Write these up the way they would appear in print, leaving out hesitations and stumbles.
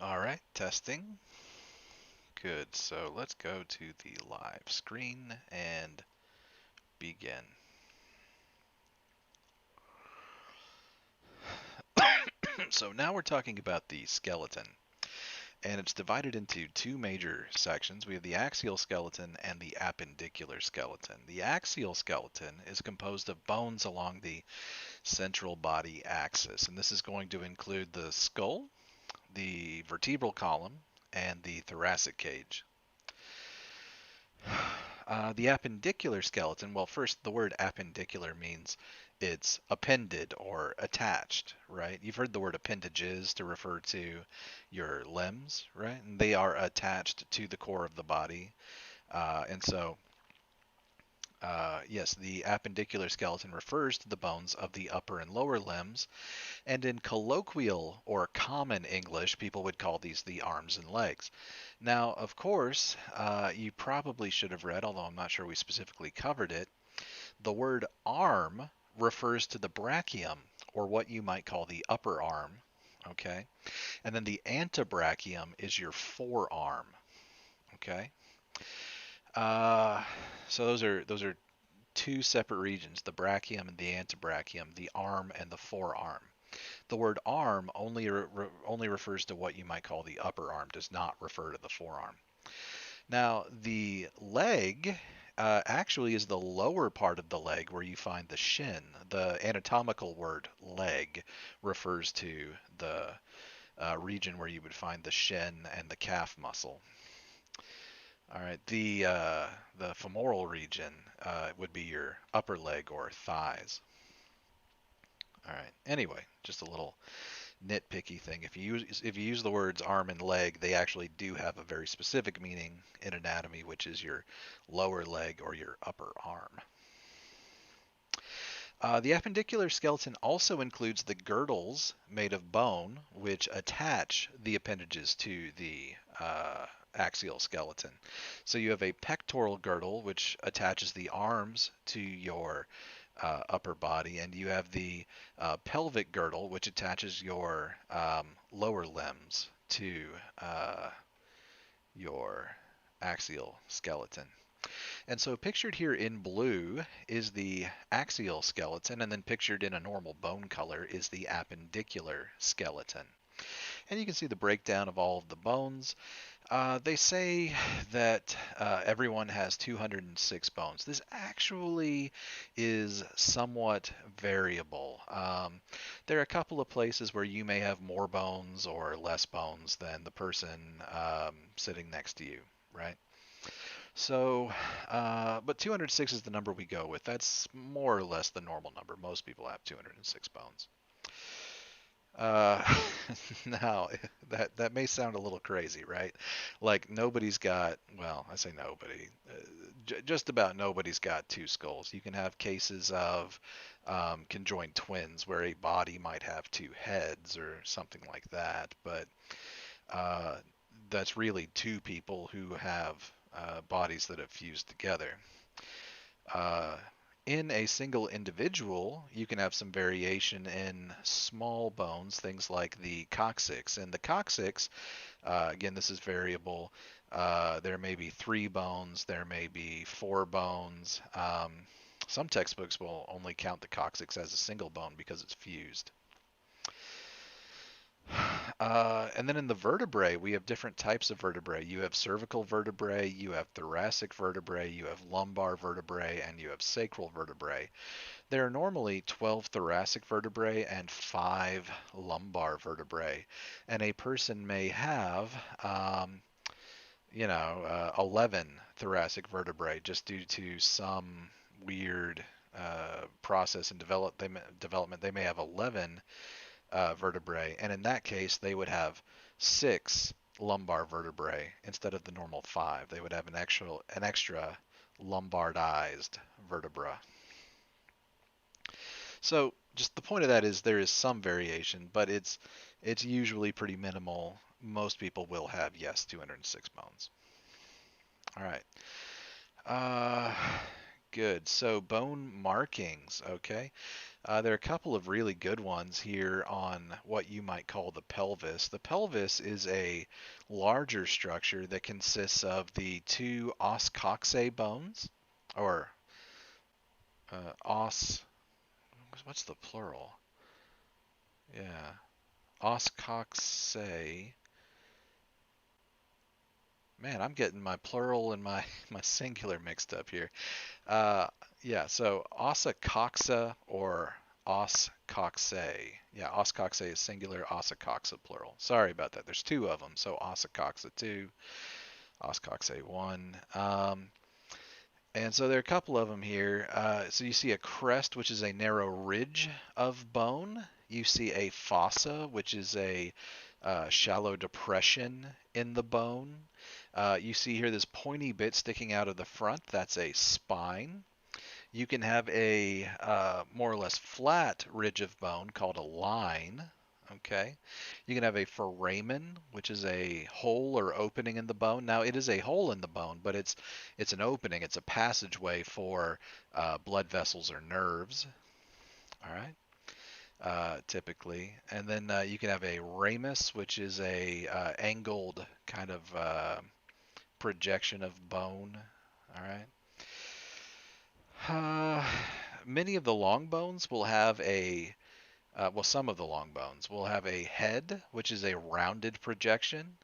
All right, testing. Good. So let's go to the live screen and begin. So now we're talking about the skeleton, and it's divided into two major sections. We have the axial skeleton and the appendicular skeleton. The axial skeleton is composed of bones along the central body axis, and this is going to include the skull, the vertebral column, and the thoracic cage. The appendicular skeleton, well, first, the word appendicular means it's appended or attached, right? You've heard the word appendages to refer to your limbs, right? And they are attached to the core of the body. Yes, the appendicular skeleton refers to the bones of the upper and lower limbs. And in colloquial or common English, people would call these the arms and legs. Now, of course, you probably should have read, although I'm not sure we specifically covered it, the word arm refers to the brachium, or what you might call the upper arm. Okay. And then the antebrachium is your forearm. Okay. Uh, so those are two separate regions, the brachium and the antebrachium, the arm and the forearm. The word arm only refers to what you might call the upper arm, does not refer to the forearm. Now, the leg actually is the lower part of the leg where you find the shin. The anatomical word leg refers to the region where you would find the shin and the calf muscle. All right, the femoral region would be your upper leg or thighs. All right. Anyway, just a little nitpicky thing. If you use the words arm and leg, they actually do have a very specific meaning in anatomy, which is your lower leg or your upper arm. The appendicular skeleton also includes the girdles made of bone, which attach the appendages to the axial skeleton. So you have a pectoral girdle, which attaches the arms to your upper body, and you have the pelvic girdle, which attaches your lower limbs to your axial skeleton. And so pictured here in blue is the axial skeleton, and then pictured in a normal bone color is the appendicular skeleton. And you can see the breakdown of all of the bones. They say that everyone has 206 bones. This actually is somewhat variable. There are a couple of places where you may have more bones or less bones than the person sitting next to you, right? So, but 206 is the number we go with. That's more or less the normal number. Most people have 206 bones. Uh, now that may sound a little crazy, right? Like nobody's got, well, I say nobody, just about nobody's got two skulls. You can have cases of conjoined twins where a body might have two heads or something like that, but uh, that's really two people who have bodies that have fused together. Uh, in a single individual, you can have some variation in small bones, things like the coccyx. And the coccyx, again, this is variable. There may be three bones, there may be four bones. Some textbooks will only count the coccyx as a single bone because it's fused. And then in the vertebrae, we have different types of vertebrae. You have cervical vertebrae, you have thoracic vertebrae, you have lumbar vertebrae, and you have sacral vertebrae. There are normally 12 thoracic vertebrae and 5 lumbar vertebrae. And a person may have, 11 thoracic vertebrae just due to some weird process and development. They may have 11 vertebrae, and in that case, they would have 6 lumbar vertebrae instead of the normal 5. They would have an extra lombardized vertebra. So just the point of that is there is some variation, but it's usually pretty minimal. Most people will have, yes, 206 bones. All right. Uh, good. So bone markings. Okay. There are a couple of really good ones here on what you might call the pelvis. The pelvis is a larger structure that consists of the two os coxae bones, or os. What's the plural? Yeah, os coxae. Man, I'm getting my plural and my my singular mixed up here. Uh, yeah, so ossa coxa or os coxae. Yeah, os coxae is singular, ossa coxa plural. Sorry about that. There's two of them. So ossa coxa 2, os coxae 1. And so there are a couple of them here. So you see a crest, which is a narrow ridge of bone. You see a fossa, which is a shallow depression in the bone. You see here this pointy bit sticking out of the front. That's a spine. You can have a more or less flat ridge of bone called a line. Okay. You can have a foramen, which is a hole or opening in the bone. Now it is a hole in the bone, but it's an opening. It's a passageway for blood vessels or nerves. All right. Typically, and then you can have a ramus, which is a angled kind of projection of bone. All right. Many of the long bones will have some of the long bones will have a head, which is a rounded projection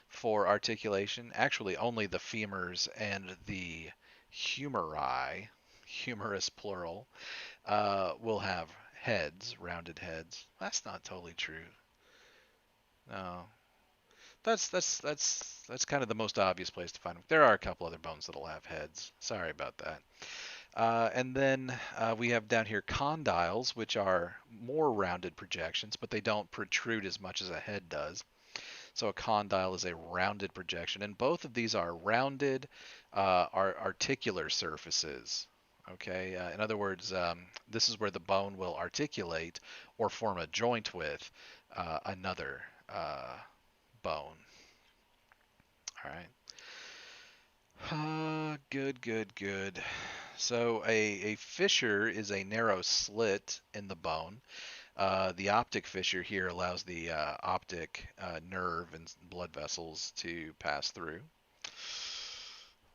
for articulation. Actually, only the femurs and the humeri, humerus plural, will have heads, rounded heads. That's not totally true. No, that's kind of the most obvious place to find them. There are a couple other bones that'll have heads. Sorry about that. And then we have down here condyles, which are more rounded projections, but they don't protrude as much as a head does. So a condyle is a rounded projection, and both of these are rounded, are articular surfaces. Okay, in other words, this is where the bone will articulate or form a joint with another bone. All right. Good, good, good. So a fissure is a narrow slit in the bone. The optic fissure here allows the optic nerve and blood vessels to pass through.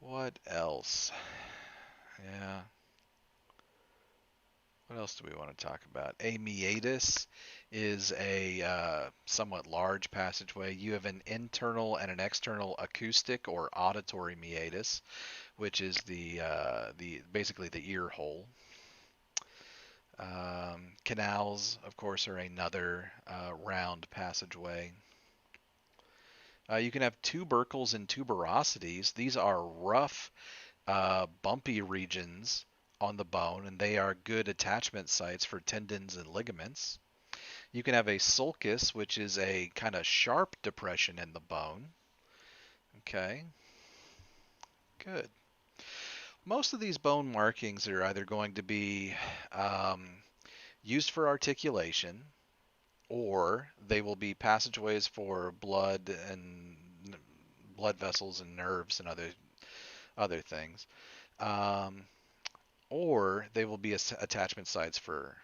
What else? Yeah. What else do we want to talk about? A meatus is a somewhat large passageway. You have an internal and an external acoustic or auditory meatus, which is the basically the ear hole. Canals, of course, are another round passageway. You can have tubercles and tuberosities. These are rough, bumpy regions on the bone, and they are good attachment sites for tendons and ligaments. You can have a sulcus, which is a kind of sharp depression in the bone. Okay, good. Most of these bone markings are either going to be um, used for articulation, or they will be passageways for blood and blood vessels and nerves and other things, um, or they will be attachment sites for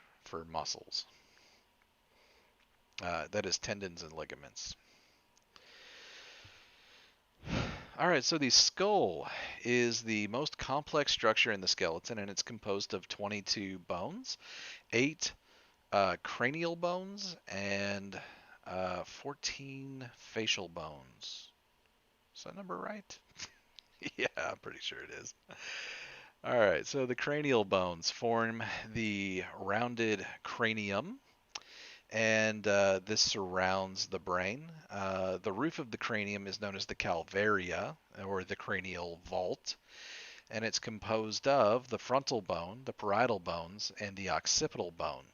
muscles. That is tendons and ligaments. All right, so the skull is the most complex structure in the skeleton, and it's composed of 22 bones, 8 cranial bones, and 14 facial bones. Is that number right? Yeah, I'm pretty sure it is. All right, so the cranial bones form the rounded cranium, and this surrounds the brain. The roof of the cranium is known as the calvaria, or the cranial vault, and it's composed of the frontal bone, the parietal bones, and the occipital bone.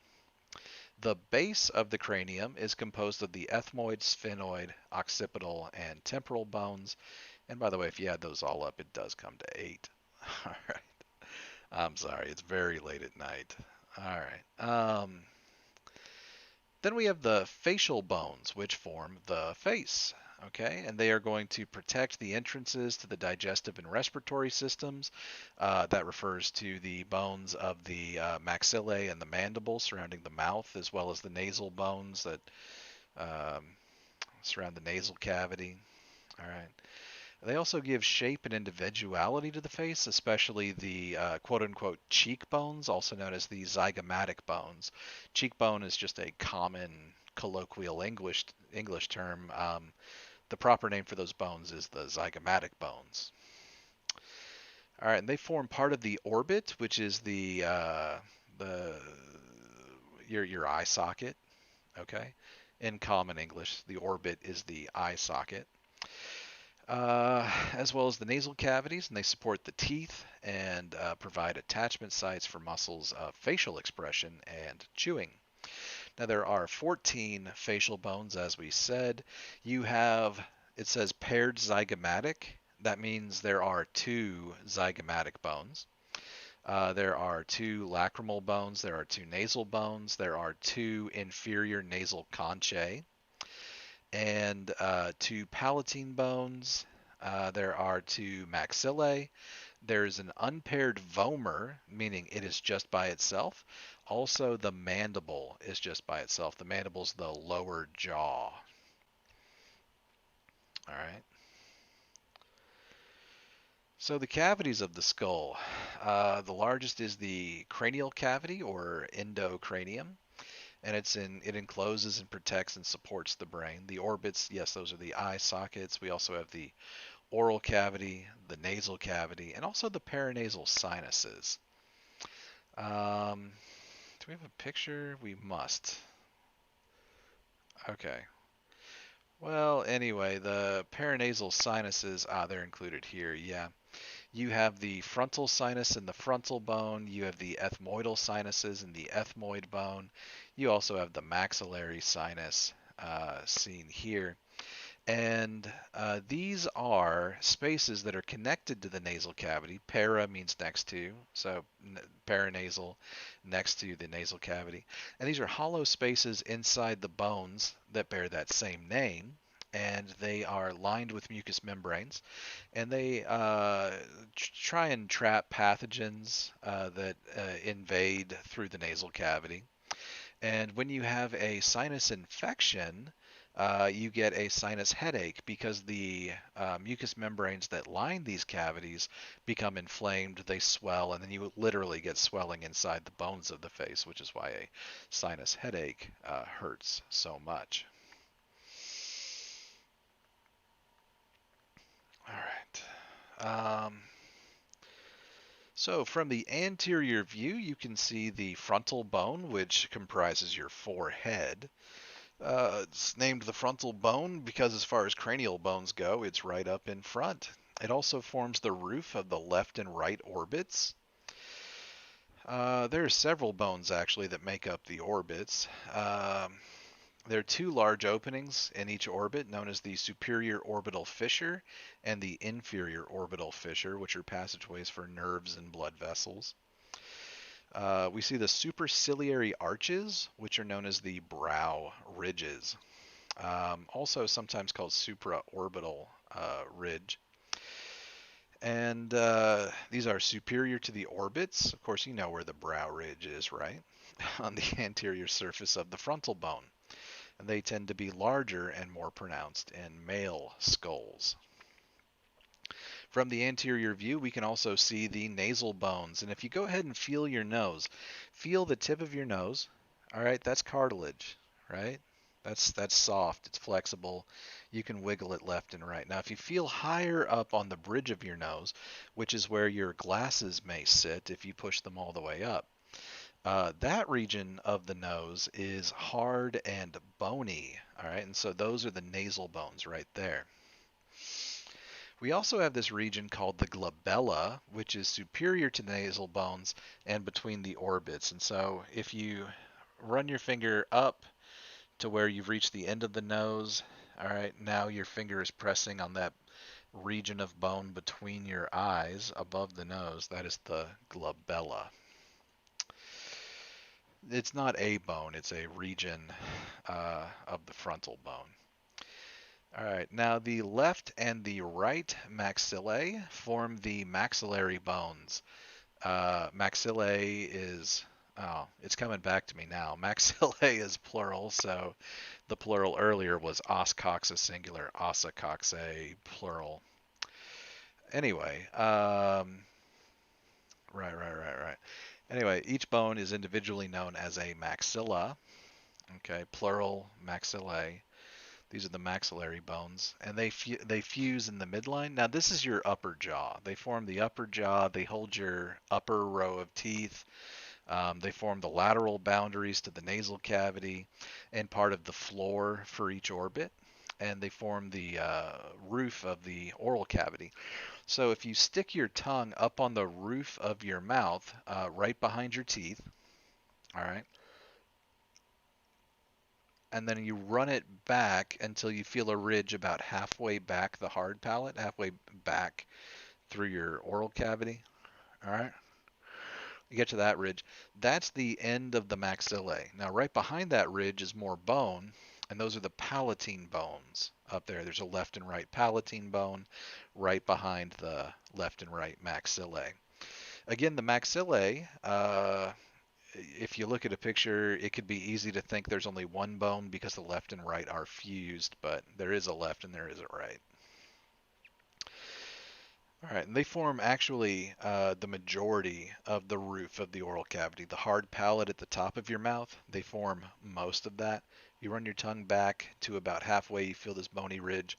The base of the cranium is composed of the ethmoid, sphenoid, occipital, and temporal bones. And by the way, if you add those all up, it does come to 8. All right. I'm sorry, it's very late at night. All right. Then we have the facial bones, which form the face. Okay, and they are going to protect the entrances to the digestive and respiratory systems. That refers to the bones of the maxillae and the mandible surrounding the mouth, as well as the nasal bones that um, surround the nasal cavity. All right. They also give shape and individuality to the face, especially the quote unquote cheekbones, also known as the zygomatic bones. Cheekbone is just a common colloquial English term. The proper name for those bones is the zygomatic bones. All right, and they form part of the orbit, which is the your eye socket. Okay, in common English, the orbit is the eye socket. As well as the nasal cavities, and they support the teeth and provide attachment sites for muscles of facial expression and chewing. Now, there are 14 facial bones, as we said. You have, it says paired zygomatic. That means there are two zygomatic bones. There are two lacrimal bones. There are two nasal bones. There are two inferior nasal conchae and two palatine bones. There are two maxillae. There's an unpaired vomer, meaning it is just by itself. Also, the mandible is just by itself. The mandible is the lower jaw. All right. So the cavities of the skull. The largest is the cranial cavity or endocranium, and it encloses and protects and supports the brain. The orbits, yes, those are the eye sockets. We also have the oral cavity, the nasal cavity, and also the paranasal sinuses. Do we have a picture? We must. Okay. Well, anyway, the paranasal sinuses, they're included here. Yeah. You have the frontal sinus in the frontal bone. You have the ethmoidal sinuses in the ethmoid bone. You also have the maxillary sinus seen here. And these are spaces that are connected to the nasal cavity. Para means next to, so paranasal, next to the nasal cavity. And these are hollow spaces inside the bones that bear that same name. And they are lined with mucous membranes. And they try and trap pathogens that invade through the nasal cavity. And when you have a sinus infection, you get a sinus headache because the mucous membranes that line these cavities become inflamed, they swell, and then you literally get swelling inside the bones of the face, which is why a sinus headache hurts so much. All right. So from the anterior view, you can see the frontal bone, which comprises your forehead. It's named the frontal bone because, as far as cranial bones go, it's right up in front. It also forms the roof of the left and right orbits. There are several bones actually that make up the orbits. There are two large openings in each orbit, known as the superior orbital fissure and the inferior orbital fissure, which are passageways for nerves and blood vessels. We see the superciliary arches, which are known as the brow ridges, also sometimes called supraorbital ridge. And these are superior to the orbits. Of course, you know where the brow ridge is, right? On the anterior surface of the frontal bone. And they tend to be larger and more pronounced in male skulls. From the anterior view, we can also see the nasal bones. And if you go ahead and feel your nose, feel the tip of your nose. All right, that's cartilage, right? That's soft, it's flexible. You can wiggle it left and right. Now, if you feel higher up on the bridge of your nose, which is where your glasses may sit if you push them all the way up, that region of the nose is hard and bony. All right, and so those are the nasal bones right there. We also have this region called the glabella, which is superior to the nasal bones and between the orbits. And so if you run your finger up to where you've reached the end of the nose, all right, now your finger is pressing on that region of bone between your eyes above the nose. That is the glabella. It's not a bone, it's a region of the frontal bone. All right, now the left and the right maxillae form the maxillary bones. Maxillae is, oh, it's coming back to me now. Maxillae is plural, so the plural earlier was os coxa singular, ossa coxa plural. Anyway, right. Anyway, each bone is individually known as a maxilla. Okay, plural maxillae. These are the maxillary bones, and they fuse in the midline. Now this is your upper jaw. They form the upper jaw. They hold your upper row of teeth. They form the lateral boundaries to the nasal cavity and part of the floor for each orbit. And they form the roof of the oral cavity. So if you stick your tongue up on the roof of your mouth, right behind your teeth, all right, and then you run it back until you feel a ridge about halfway back the hard palate, halfway back through your oral cavity, all right, you get to that ridge. That's the end of the maxillae. Now, right behind that ridge is more bone, and those are the palatine bones up there. There's a left and right palatine bone right behind the left and right maxillae. Again, the maxillae, if you look at a picture, it could be easy to think there's only one bone because the left and right are fused, but there is a left and there is a right. All right, and they form actually the majority of the roof of the oral cavity. The hard palate at the top of your mouth, they form most of that. You run your tongue back to about halfway, you feel this bony ridge,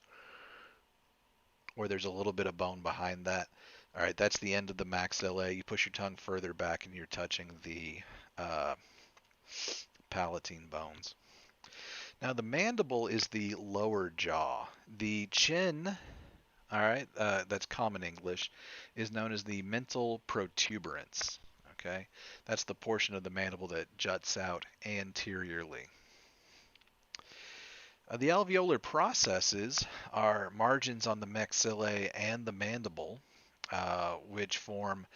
or there's a little bit of bone behind that. All right, that's the end of the maxillae. You push your tongue further back and you're touching the uh, palatine bones. Now, the mandible is the lower jaw. The chin, all right, that's common English, is known as the mental protuberance. Okay, that's the portion of the mandible that juts out anteriorly. The alveolar processes are margins on the maxillae and the mandible, which form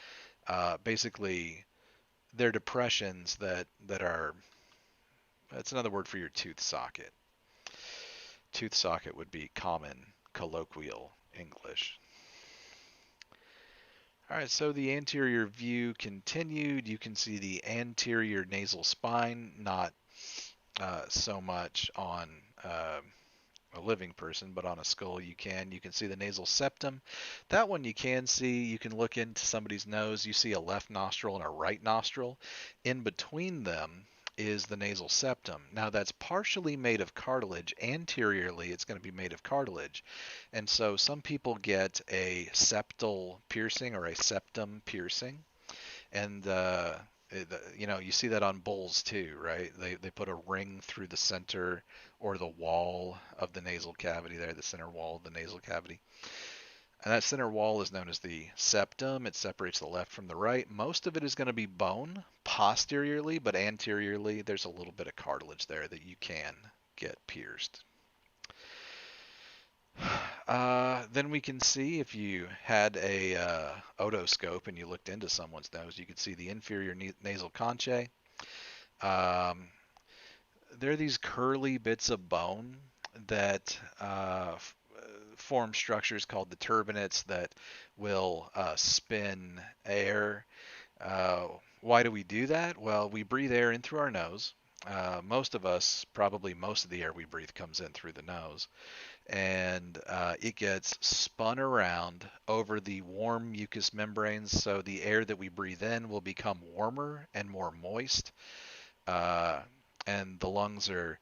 basically they're depressions that are. That's another word for your tooth socket. Tooth socket would be common colloquial English. All right, so the anterior view continued. You can see the anterior nasal spine, not so much on a living person, but on a skull you can. You can see the nasal septum. That one you can see. You can look into somebody's nose. You see a left nostril and a right nostril. In between them is the nasal septum. Now that's partially made of cartilage. Anteriorly, it's going to be made of cartilage. And so some people get a septal piercing or a septum piercing. And you see that on bulls too, right? They put a ring through the center or the wall of the nasal cavity there, the center wall of the nasal cavity. And that center wall is known as the septum. It separates the left from the right. Most of it is going to be bone posteriorly, but anteriorly there's a little bit of cartilage there that you can get pierced. Then we can see if you had a otoscope and you looked into someone's nose, you could see the inferior nasal conchae. There are these curly bits of bone that form structures called the turbinates that will spin air. Why do we do that? Well, we breathe air in through our nose. Most of us, probably most of the air we breathe comes in through the nose. And it gets spun around over the warm mucous membranes. So the air that we breathe in will become warmer and more moist. And the lungs are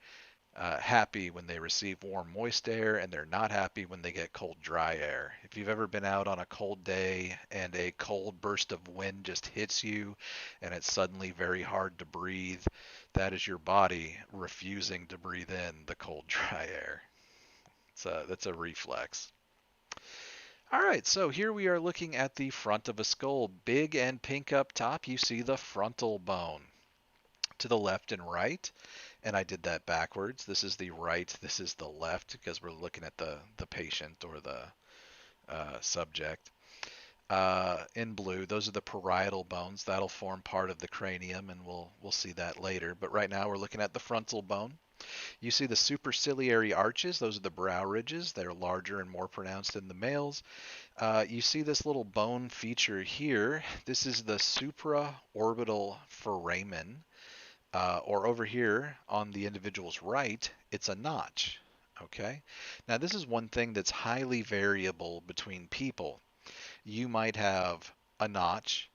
happy when they receive warm, moist air, and they're not happy when they get cold, dry air. If you've ever been out on a cold day and a cold burst of wind just hits you and it's suddenly very hard to breathe, that is your body refusing to breathe in the cold, dry air. That's a reflex. All right, so here we are looking at the front of a skull. Big and pink up top, you see the frontal bone. To the left and right, and I did that backwards. This is the right, this is the left, because we're looking at the patient or the subject. in blue. Those are the parietal bones. That'll form part of the cranium, and we'll see that later. But right now we're looking at the frontal bone. You see the superciliary arches. Those are the brow ridges. They're larger and more pronounced in the males. You see this little bone feature here. This is the supraorbital foramen, or over here on the individual's right, it's a notch. Okay. Now this is one thing that's highly variable between people. You might have a notch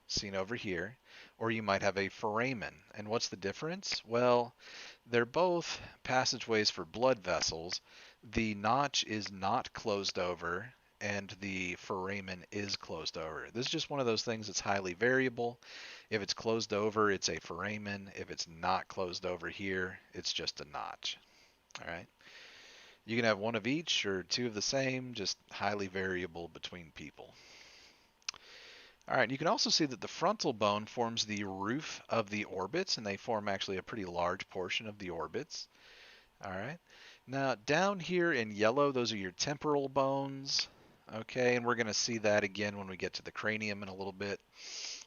seen over here, or you might have a foramen. And what's the difference? Well, they're both passageways for blood vessels. The notch is not closed over, and the foramen is closed over. This is just one of those things that's highly variable. If it's closed over, it's a foramen. If it's not closed over here, it's just a notch. All right. You can have one of each or two of the same, just highly variable between people. All right, you can also see that the frontal bone forms the roof of the orbits, and they form actually a pretty large portion of the orbits. All right. Now, down here in yellow, those are your temporal bones. Okay, and we're going to see that again when we get to the cranium in a little bit.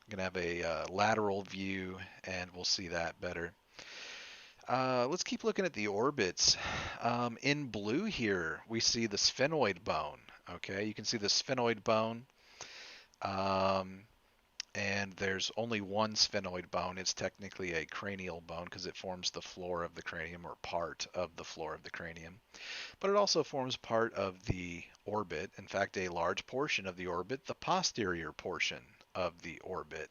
I'm going to have a lateral view, and we'll see that better. Let's keep looking at the orbits. In blue here, we see the sphenoid bone. Okay, you can see the sphenoid bone. And there's only one sphenoid bone. It's technically a cranial bone because it forms the floor of the cranium, or part of the floor of the cranium. But it also forms part of the orbit. In fact, a large portion of the orbit, the posterior portion of the orbit.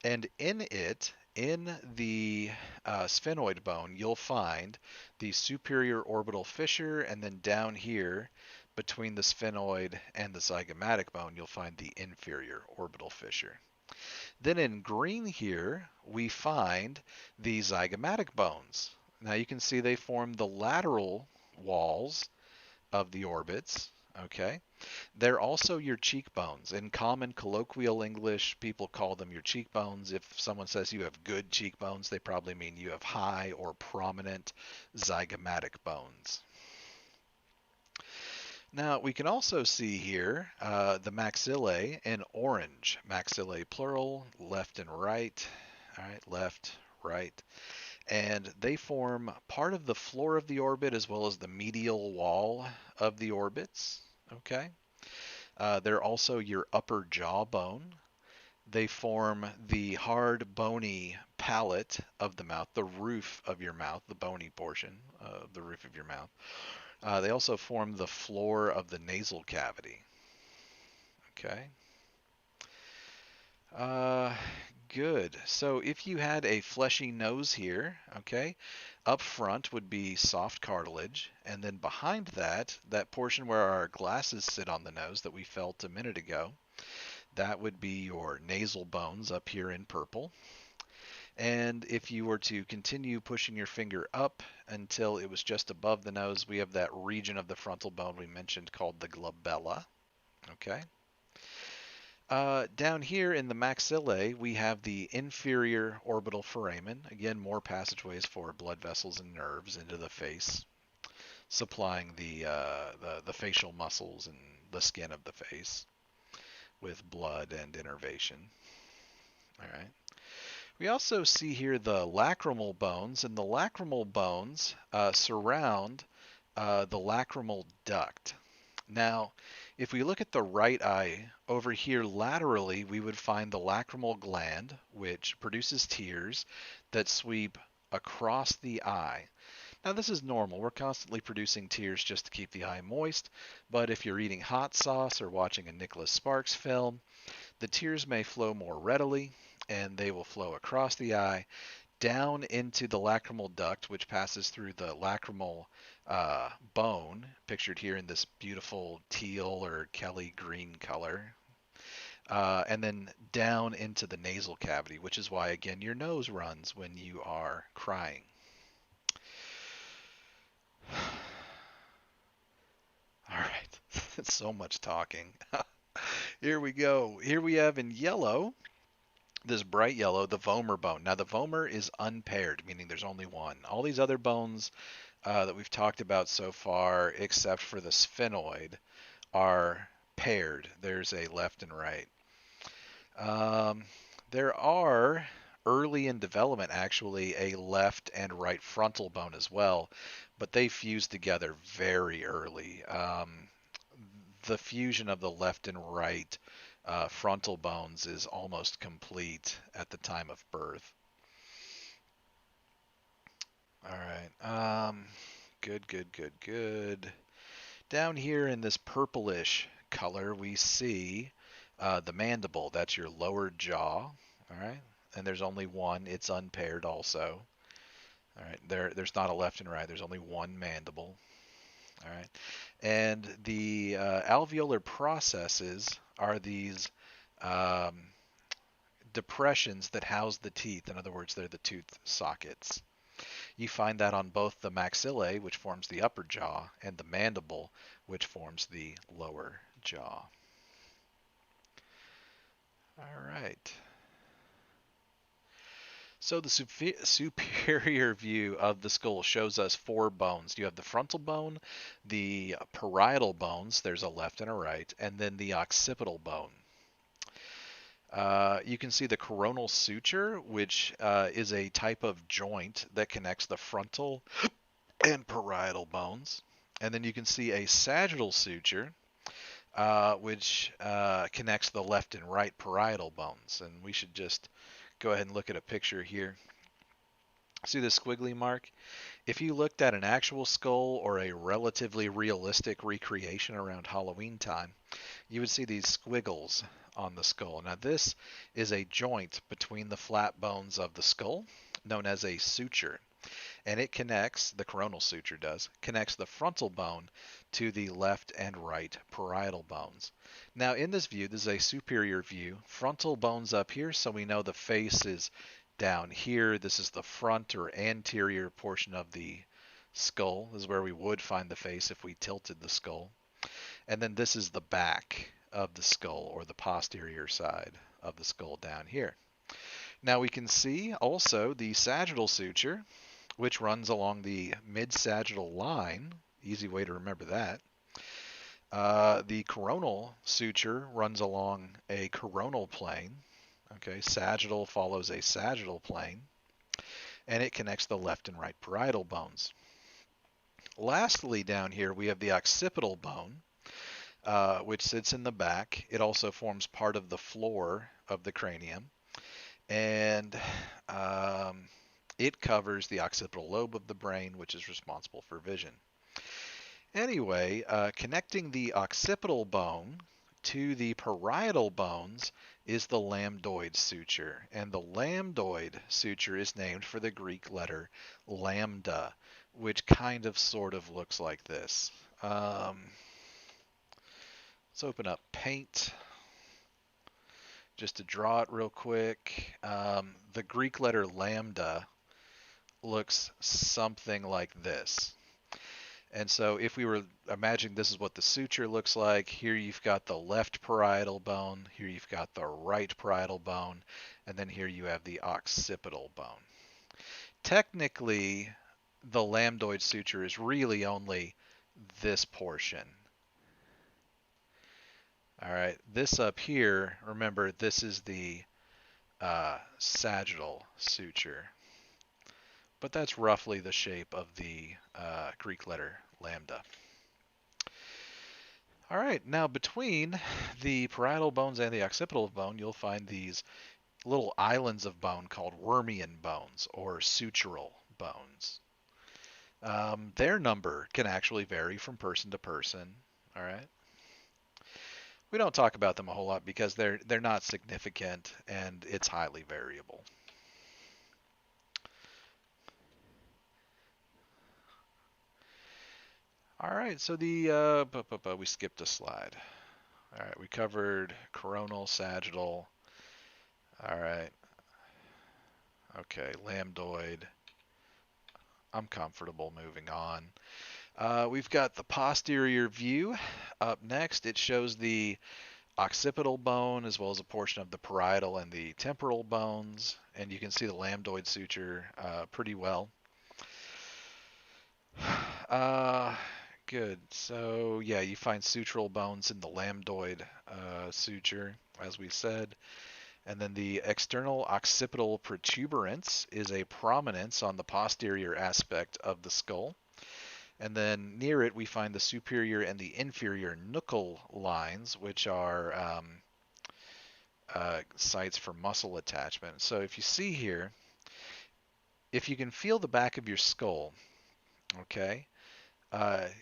And in it, in the sphenoid bone, you'll find the superior orbital fissure, and then down here, between the sphenoid and the zygomatic bone, you'll find the inferior orbital fissure. Then in green here, we find the zygomatic bones. Now you can see they form the lateral walls of the orbits. Okay. They're also your cheekbones. In common colloquial English, people call them your cheekbones. If someone says you have good cheekbones, they probably mean you have high or prominent zygomatic bones. Now, we can also see here the maxillae in orange. Maxillae plural, left and right. All right, left, right. And they form part of the floor of the orbit as well as the medial wall of the orbits. Okay. They're also your upper jaw bone. They form the hard, bony palate of the mouth, the roof of your mouth, the bony portion of the roof of your mouth. They also form the floor of the nasal cavity. Okay. Good. So if you had a fleshy nose here, okay, up front would be soft cartilage, and then behind that, that portion where our glasses sit on the nose that we felt a minute ago, that would be your nasal bones up here in purple. And if you were to continue pushing your finger up until it was just above the nose, we have that region of the frontal bone we mentioned called the glabella. Okay. Down here in the maxillae, we have the inferior orbital foramen. Again, more passageways for blood vessels and nerves into the face, supplying the facial muscles and the skin of the face with blood and innervation. All right. We also see here the lacrimal bones, and the lacrimal bones surround the lacrimal duct. Now, if we look at the right eye, over here laterally, we would find the lacrimal gland, which produces tears that sweep across the eye. Now, this is normal. We're constantly producing tears just to keep the eye moist, but if you're eating hot sauce or watching a Nicholas Sparks film, the tears may flow more readily, and they will flow across the eye down into the lacrimal duct, which passes through the lacrimal bone, pictured here in this beautiful teal or Kelly green color, and then down into the nasal cavity, which is why, again, your nose runs when you are crying. All right, so much talking. Here we go. Here we have in yellow, this bright yellow, the vomer bone. Now, the vomer is unpaired, meaning there's only one. All these other bones that we've talked about so far, except for the sphenoid, are paired. There's a left and right. Um, there are early in development actually a left and right frontal bone as well, but they fuse together very early. The fusion of the left and right frontal bones is almost complete at the time of birth. All right. Good, good, good, good. Down here in this purplish color, we see the mandible. That's your lower jaw. All right. And there's only one. It's unpaired also. All right. There's not a left and right. There's only one mandible. All right. And the alveolar processes are these um, depressions that house the teeth. In other words, they're the tooth sockets. You find that on both the maxillae, which forms the upper jaw, and the mandible, which forms the lower jaw. All right. So the superior view of the skull shows us four bones. You have the frontal bone, the parietal bones, there's a left and a right, and then the occipital bone. You can see the coronal suture, which is a type of joint that connects the frontal and parietal bones. And then you can see a sagittal suture, which connects the left and right parietal bones. And we should just go ahead and look at a picture here. See the squiggly mark? If you looked at an actual skull or a relatively realistic recreation around Halloween time, you would see these squiggles on the skull. Now this is a joint between the flat bones of the skull, known as a suture. And it connects, the coronal suture does, connects the frontal bone to the left and right parietal bones. Now in this view, this is a superior view. Frontal bones up here, so we know the face is down here. This is the front or anterior portion of the skull. This is where we would find the face if we tilted the skull. And then this is the back of the skull, or the posterior side of the skull down here. Now we can see also the sagittal suture, which runs along the mid-sagittal line. Easy way to remember that. The coronal suture runs along a coronal plane. Okay, sagittal follows a sagittal plane, and it connects the left and right parietal bones. Lastly, down here we have the occipital bone, which sits in the back. It also forms part of the floor of the cranium, and it covers the occipital lobe of the brain, which is responsible for vision. Anyway, connecting the occipital bone to the parietal bones is the lambdoid suture. And the lambdoid suture is named for the Greek letter lambda, which kind of sort of looks like this. Let's open up Paint just to draw it real quick. The Greek letter lambda looks something like this. And so if we were imagining this is what the suture looks like, here you've got the left parietal bone, here you've got the right parietal bone, and then here you have the occipital bone. Technically, the lambdoid suture is really only this portion. All right, this up here, remember, this is the sagittal suture. But that's roughly the shape of the Greek letter lambda. All right, now between the parietal bones and the occipital bone, you'll find these little islands of bone called Wormian bones or sutural bones. Their number can actually vary from person to person. All right. We don't talk about them a whole lot because they're not significant and it's highly variable. All right, so we skipped a slide. All right, we covered coronal, sagittal. All right. Okay, lambdoid. I'm comfortable moving on. We've got the posterior view up next. It shows the occipital bone as well as a portion of the parietal and the temporal bones, and you can see the lambdoid suture pretty well. Good. So yeah, you find sutural bones in the lambdoid suture, as we said. And then the external occipital protuberance is a prominence on the posterior aspect of the skull. And then near it, we find the superior and the inferior nuchal lines, which are sites for muscle attachment. So if you see here, if you can feel the back of your skull, okay,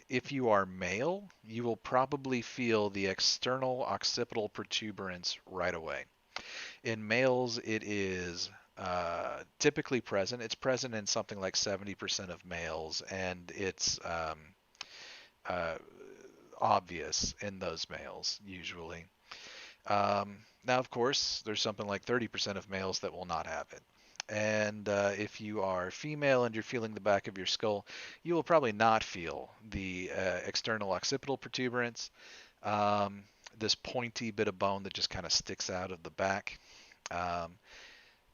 if you are male, you will probably feel the external occipital protuberance right away. In males, it is typically present. It's present in something like 70% of males, and it's uh, obvious in those males usually. Now, of course, there's something like 30% of males that will not have it. And if you are female and you're feeling the back of your skull, you will probably not feel the external occipital protuberance, um, this pointy bit of bone that just kind of sticks out of the back. Um,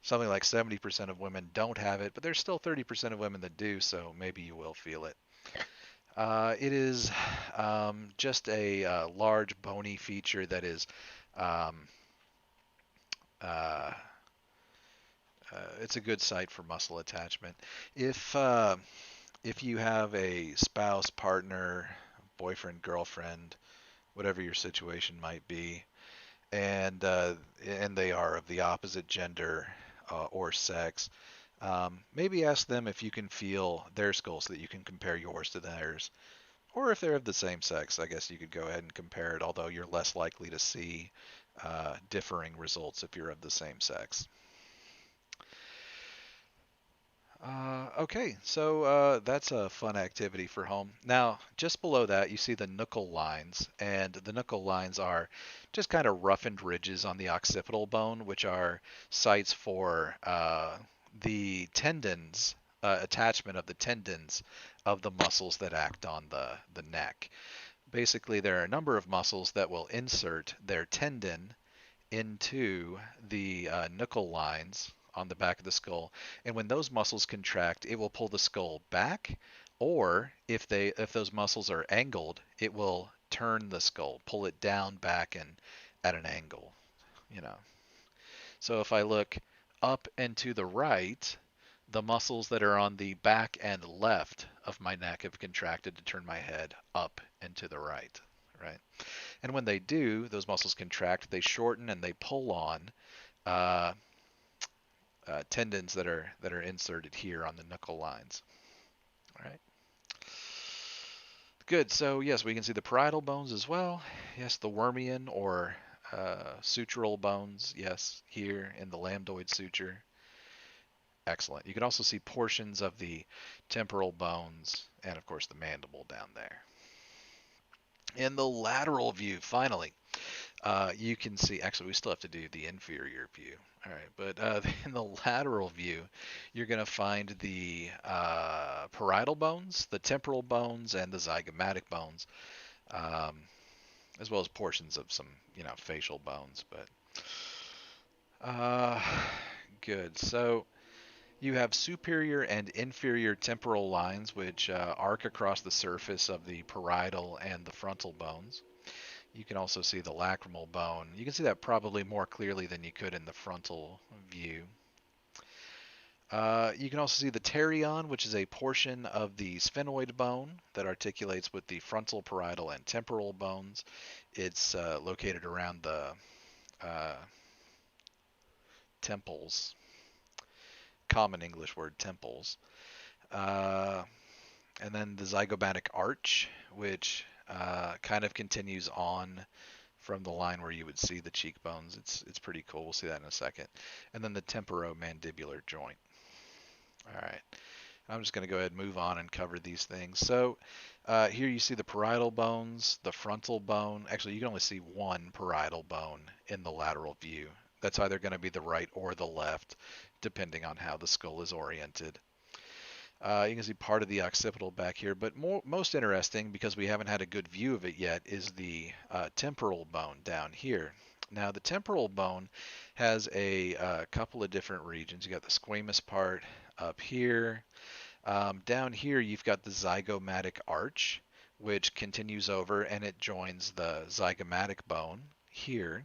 Something like 70% of women don't have it, but there's still 30% of women that do, so maybe you will feel it. It is just a large bony feature that is um, uh, it's a good site for muscle attachment. If you have a spouse, partner, boyfriend, girlfriend, whatever your situation might be, and they are of the opposite gender or sex, maybe ask them if you can feel their skull so that you can compare yours to theirs. Or if they're of the same sex, I guess you could go ahead and compare it, although you're less likely to see differing results if you're of the same sex. Okay, so that's a fun activity for home. Now, just below that, you see the knuckle lines, and the knuckle lines are just kind of roughened ridges on the occipital bone, which are sites for the tendons, attachment of the tendons of the muscles that act on the neck. Basically, there are a number of muscles that will insert their tendon into the knuckle lines on the back of the skull, and when those muscles contract, it will pull the skull back, or if those muscles are angled, it will turn the skull, pull it down back and at an angle, you know. So if I look up and to the right, the muscles that are on the back and left of my neck have contracted to turn my head up and to the right, right? And when they do, those muscles contract, they shorten and they pull on uh, tendons that are inserted here on the knuckle lines. All right. Good. So yes, we can see the parietal bones as well. Yes, the wormian or sutural bones. Yes, here in the lambdoid suture. Excellent. You can also see portions of the temporal bones and of course the mandible down there. In the lateral view, finally, you can see, actually, we still have to do the inferior view. All right, but in the lateral view, you're going to find the parietal bones, the temporal bones, and the zygomatic bones, um, as well as portions of some, facial bones. But uh, good. So you have superior and inferior temporal lines, which arc across the surface of the parietal and the frontal bones. You can also see the lacrimal bone. You can see that probably more clearly than you could in the frontal view. You can also see the pterion, which is a portion of the sphenoid bone that articulates with the frontal, parietal, and temporal bones. It's located around the uh, temples, common English word temples. Uh, and then the zygomatic arch, which kind of continues on from the line where you would see the cheekbones. It's pretty cool. We'll see that in a second. And then the temporomandibular joint. All right. I'm just going to go ahead and move on and cover these things. So here you see the parietal bones, the frontal bone. Actually, you can only see one parietal bone in the lateral view. That's either going to be the right or the left, depending on how the skull is oriented. You can see part of the occipital back here, but most interesting, because we haven't had a good view of it yet, is the temporal bone down here. Now, the temporal bone has a couple of different regions. You got the squamous part up here. Down here, you've got the zygomatic arch, which continues over and it joins the zygomatic bone here.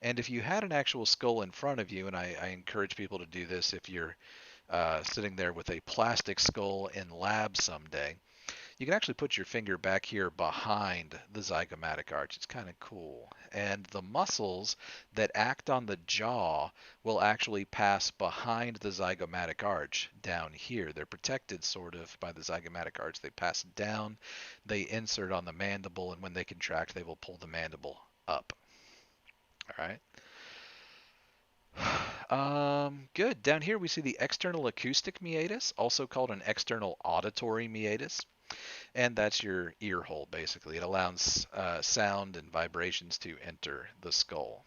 And if you had an actual skull in front of you, and I encourage people to do this if you're sitting there with a plastic skull in lab someday, you can actually put your finger back here behind the zygomatic arch. It's kind of cool. And the muscles that act on the jaw will actually pass behind the zygomatic arch down here. They're protected sort of by the zygomatic arch. They pass down, they insert on the mandible, and when they contract, they will pull the mandible up. All right. Good. Down here we see the external acoustic meatus, also called an external auditory meatus. And that's your ear hole, basically. It allows sound and vibrations to enter the skull.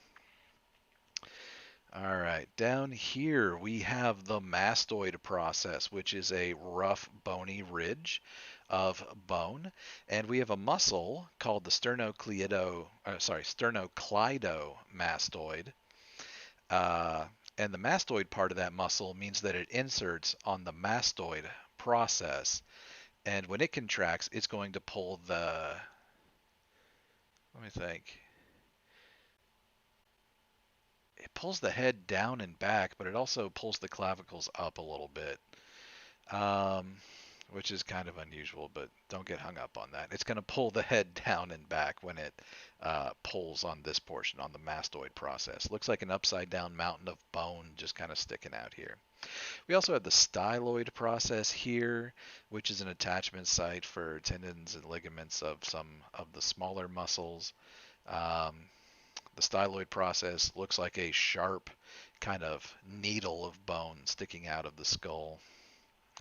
All right, down here we have the mastoid process, which is a rough, bony ridge of bone. And we have a muscle called the sternocleidomastoid. Uh, and the mastoid part of that muscle means that it inserts on the mastoid process. And when it contracts, it's going to pull the, let me think. It pulls the head down and back, but it also pulls the clavicles up a little bit, which is kind of unusual, but don't get hung up on that. It's going to pull the head down and back when it pulls on this portion, on the mastoid process. Looks like an upside down mountain of bone just kind of sticking out here. We also have the styloid process here, which is an attachment site for tendons and ligaments of some of the smaller muscles. The styloid process looks like a sharp kind of needle of bone sticking out of the skull.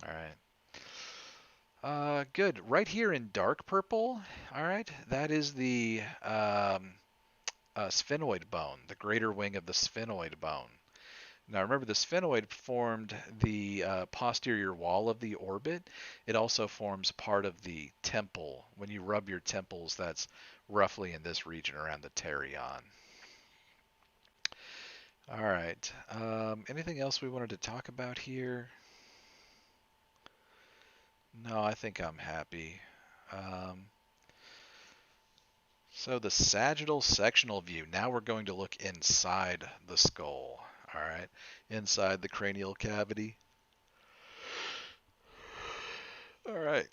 All right. Good. Right here in dark purple, all right, that is the sphenoid bone, the greater wing of the sphenoid bone. Now remember, the sphenoid formed the posterior wall of the orbit. It also forms part of the temple. When you rub your temples, that's roughly in this region around the pterion. All right. Anything else we wanted to talk about here? No, I think I'm happy. So the sagittal sectional view. Now we're going to look inside the skull. All right, inside the cranial cavity. All right.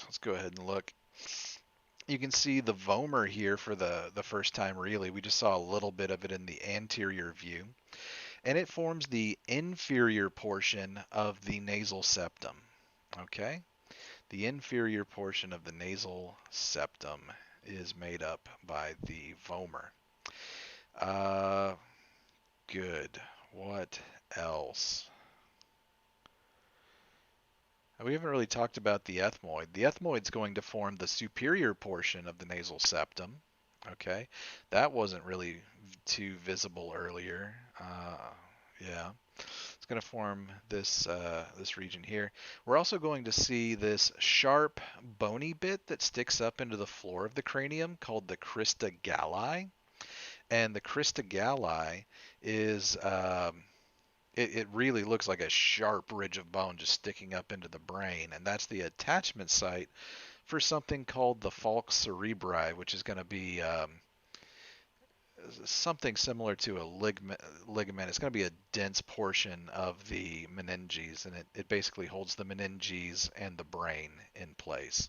Let's go ahead and look. You can see the vomer here for the first time, really. We just saw a little bit of it in the anterior view. And it forms the inferior portion of the nasal septum. Okay? The inferior portion of the nasal septum is made up by the vomer. Good. What else? We haven't really talked about the ethmoid. The ethmoid's going to form the superior portion of the nasal septum. Okay, that wasn't really too visible earlier. Yeah, it's going to form this this region here. We're also going to see this sharp, bony bit that sticks up into the floor of the cranium called the crista galli, and the crista galli is it really looks like a sharp ridge of bone just sticking up into the brain, and that's the attachment site for something called the falx cerebri, which is going to be something similar to a ligament. It's going to be a dense portion of the meninges, and it basically holds the meninges and the brain in place.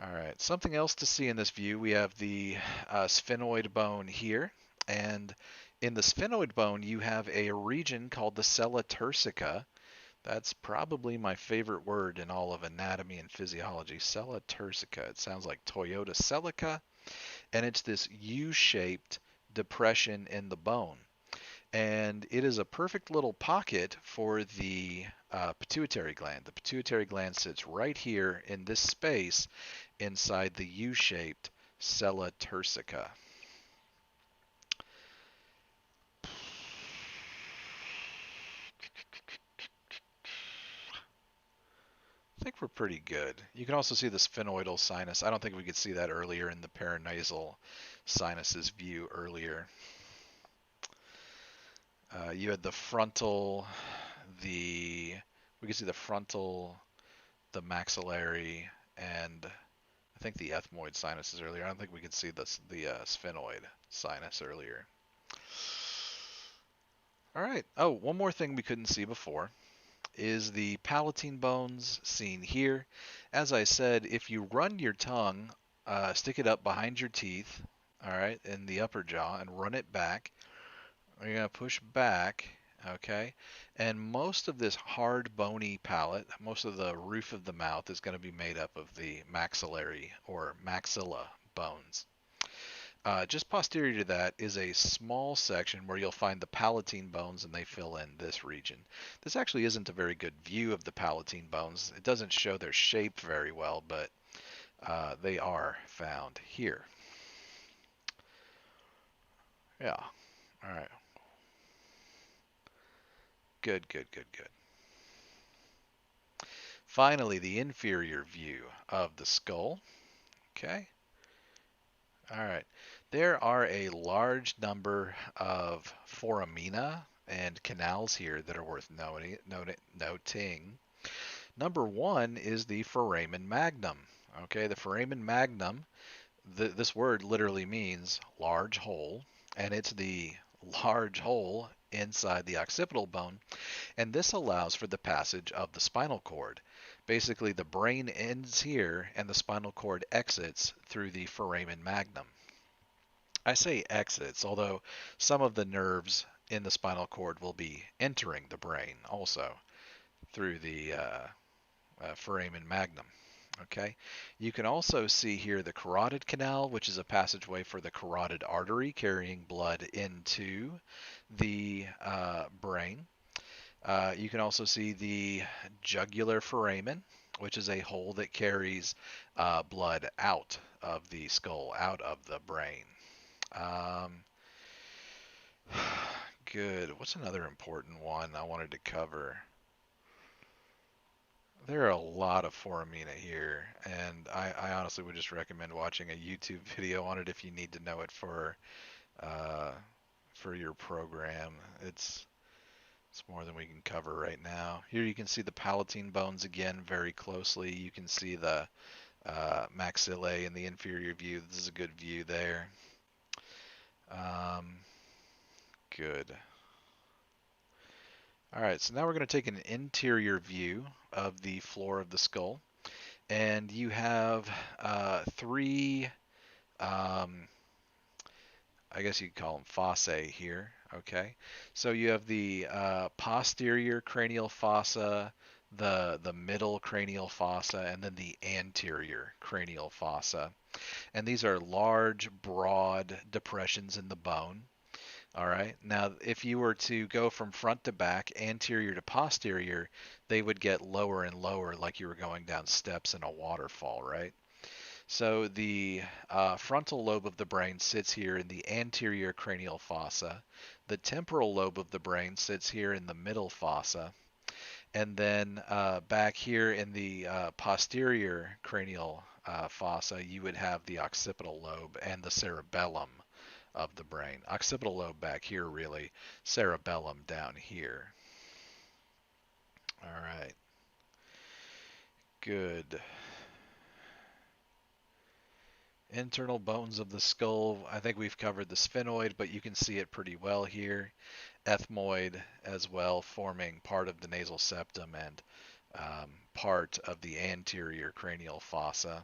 All right, something else to see in this view, we have the sphenoid bone here, and in the sphenoid bone you have a region called the sella turcica. That's probably my favorite word in all of anatomy and physiology, sella turcica. It sounds like Toyota Celica, and it's this U-shaped depression in the bone. And it is a perfect little pocket for the pituitary gland. The pituitary gland sits right here in this space inside the U-shaped sella turcica. I think we're pretty good. You can also see the sphenoidal sinus. I don't think we could see that earlier in the paranasal sinuses view earlier. You had the frontal, the We can see the frontal, the maxillary, and I think the ethmoid sinuses earlier. I don't think we could see the sphenoid sinus earlier. All right. Oh, one more thing we couldn't see before is the palatine bones seen here. As I said, if you run your tongue, stick it up behind your teeth, all right, in the upper jaw, and run it back, you're going to push back, okay? And most of this hard, bony palate, most of the roof of the mouth is going to be made up of the maxillary or maxilla bones. Just posterior to that is a small section where you'll find the palatine bones, and they fill in this region. This actually isn't a very good view of the palatine bones. It doesn't show their shape very well, but they are found here. Yeah. All right. Good, good, good, good. Finally, the inferior view of the skull. Okay. All right. There are a large number of foramina and canals here that are worth noting. Number one is the foramen magnum. Okay, the foramen magnum, this word literally means large hole, and it's the large hole inside the occipital bone, and this allows for the passage of the spinal cord. Basically, the brain ends here and the spinal cord exits through the foramen magnum. I say exits, although some of the nerves in the spinal cord will be entering the brain also through the foramen magnum. Okay, you can also see here the carotid canal, which is a passageway for the carotid artery carrying blood into the brain. You can also see the jugular foramen, which is a hole that carries blood out of the skull, out of the brain. Um, good. What's another important one I wanted to cover? There are a lot of foramina here, and I honestly would just recommend watching a YouTube video on it if you need to know it uh, for your program. It's more than we can cover right now. Here you can see the palatine bones again very closely. You can see the maxillae in the inferior view. This is a good view there. Good. All right, so now we're going to take an interior view of the floor of the skull. And you have three, I guess you could call them fossae here. Okay, so you have the posterior cranial fossa, the middle cranial fossa, and then the anterior cranial fossa. And these are large, broad depressions in the bone. All right. Now, if you were to go from front to back, anterior to posterior, they would get lower and lower like you were going down steps in a waterfall, right? So the frontal lobe of the brain sits here in the anterior cranial fossa. The temporal lobe of the brain sits here in the middle fossa. And then back here in the posterior cranial fossa, you would have the occipital lobe and the cerebellum of the brain. Occipital lobe back here, really. Cerebellum down here. All right. Good. Internal bones of the skull. I think we've covered the sphenoid, but you can see it pretty well here. Ethmoid as well, forming part of the nasal septum and part of the anterior cranial fossa.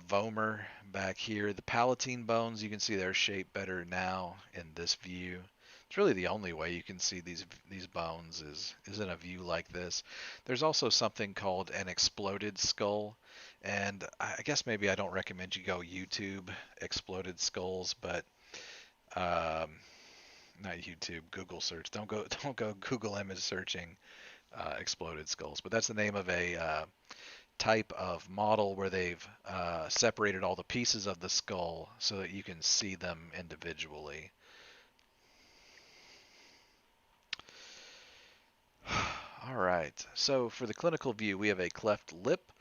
Vomer back here. The palatine bones, you can see their shape better now in this view. It's really the only way you can see these bones is in a view like this. There's also something called an exploded skull, and I guess maybe I don't recommend you go YouTube exploded skulls, but not YouTube, Google search. Don't go Google image searching exploded skulls. But that's the name of a type of model where they've separated all the pieces of the skull so that you can see them individually. All right, so for the clinical view, we have a cleft lip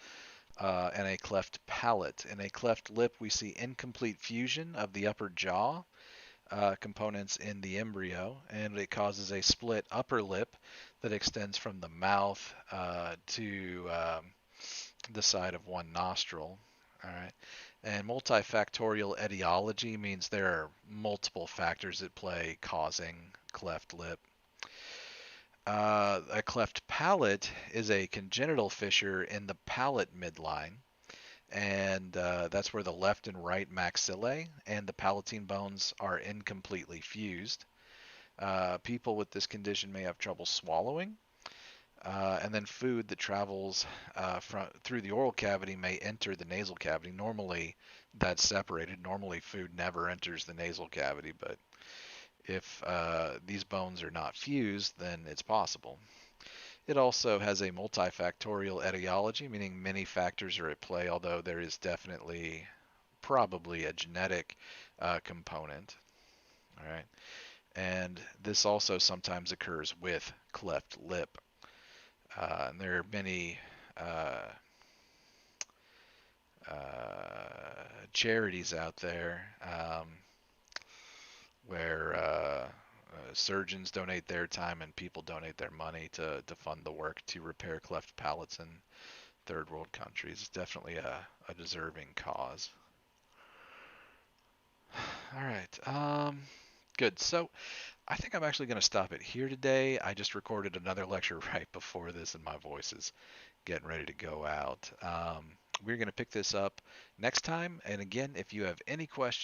and a cleft palate. In a cleft lip, we see incomplete fusion of the upper jaw. components in the embryo, and it causes a split upper lip that extends from the mouth to the side of one nostril. All right. And multifactorial etiology means there are multiple factors at play causing cleft lip. A cleft palate is a congenital fissure in the palate midline, and that's where the left and right maxillae and the palatine bones are incompletely fused. People with this condition may have trouble swallowing, and then food that travels through the oral cavity may enter the nasal cavity. Normally, that's separated. Normally, food never enters the nasal cavity, but if these bones are not fused, then it's possible. It also has a multifactorial etiology, meaning many factors are at play, although there is definitely probably a genetic component. All right. And this also sometimes occurs with cleft lip. And there are many uh, charities out there where surgeons donate their time and people donate their money to fund the work to repair cleft palates in third world countries. It's definitely a deserving cause. All right. Good. So I think I'm actually going to stop it here today. I just recorded another lecture right before this, and my voice is getting ready to go out. We're going to pick this up next time. And again, if you have any questions,